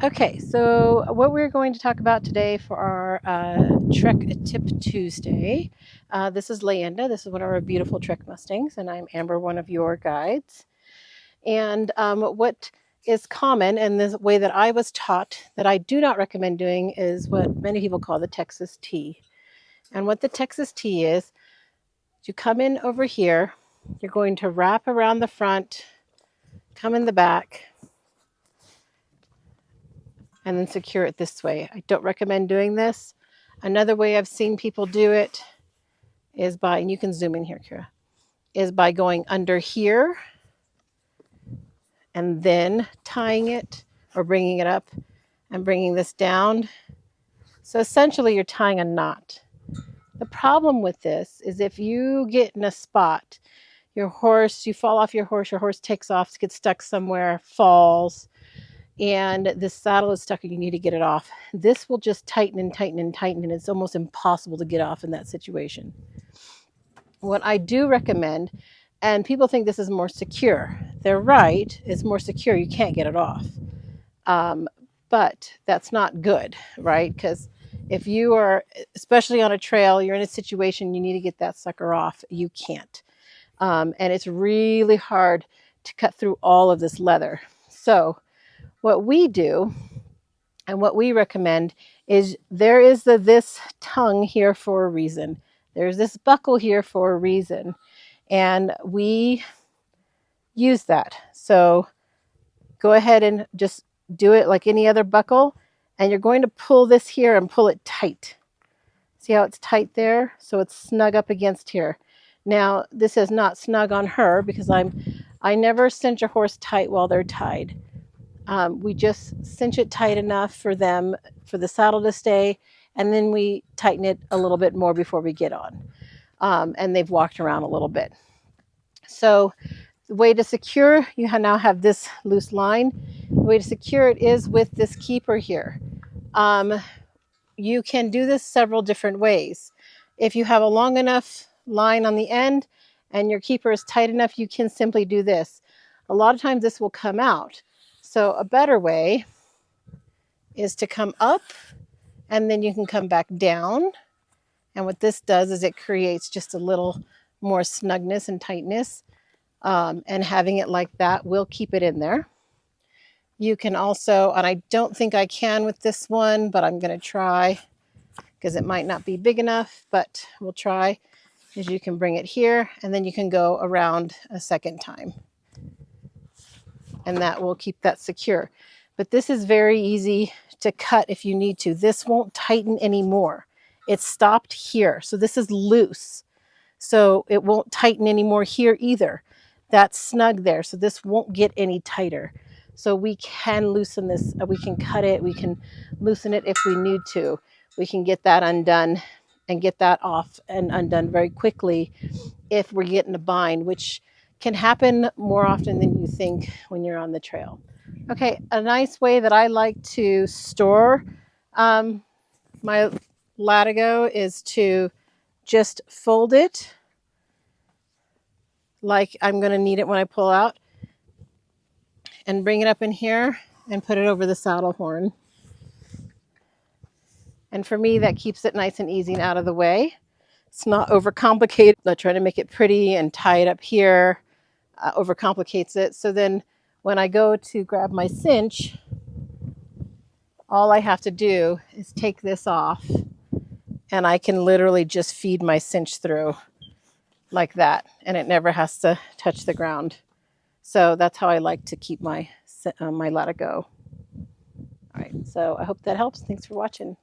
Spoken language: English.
Okay, so what we're going to talk about today for our Trek Tip Tuesday. This is Leanda. This is one of our beautiful Trek Mustangs, and I'm Amber, one of your guides. And what is common, and the way that I was taught that I do not recommend doing, is what many people call the Texas T. And what the Texas T is, you come in over here, you're going to wrap around the front, come in the back, and then secure it this way. I don't recommend doing this. Another way I've seen people do it is by, and you can zoom in here, Kira, is by going under here and then tying it or bringing it up and bringing this down. So essentially you're tying a knot. The problem with this is if you get in a spot, you fall off your horse takes off, gets stuck somewhere, falls, and the saddle is stuck and you need to get it off. This will just tighten and tighten and tighten, and it's almost impossible to get off in that situation. What I do recommend, and people think this is more secure. They're right, it's more secure. You can't get it off. But that's not good, right? Because if you are, especially on a trail, you're in a situation, you need to get that sucker off. You can't. And it's really hard to cut through all of this leather. So what we do and what we recommend is there is this tongue here for a reason. There's this buckle here for a reason. And we use that. So go ahead and just do it like any other buckle. And you're going to pull this here and pull it tight. See how it's tight there? So it's snug up against here. Now, this is not snug on her because I never cinch a horse tight while they're tied. We just cinch it tight enough for them, for the saddle to stay, and then we tighten it a little bit more before we get on. And they've walked around a little bit. So the way to secure, you now have this loose line. The way to secure it is with this keeper here. You can do this several different ways. If you have a long enough line on the end and your keeper is tight enough, you can simply do this. A lot of times this will come out. So a better way is to come up and then you can come back down. And what this does is it creates just a little more snugness and tightness. And having it like that will keep it in there. You can also, and I don't think I can with this one, but I'm going to try because it might not be big enough, but we'll try, is you can bring it here and then you can go around a second time. And that will keep that secure. But this is very easy to cut if you need to. This won't tighten anymore. It's stopped here. So this is loose. So it won't tighten anymore here either. That's snug there. So this won't get any tighter. So we can loosen this. We can cut it. We can loosen it if we need to. We can get that undone and get that off and undone very quickly if we're getting a bind, which can happen more often than you think when you're on the trail. Okay, a nice way that I like to store my latigo is to just fold it like I'm going to need it when I pull out and bring it up in here and put it over the saddle horn. And for me, that keeps it nice and easy and out of the way. It's not overcomplicated. I'm not trying to make it pretty and tie it up here. Overcomplicates it. So then when I go to grab my cinch, all I have to do is take this off and I can literally just feed my cinch through like that, and it never has to touch the ground. So that's how I like to keep my latigo. All right, so I hope that helps. Thanks for watching.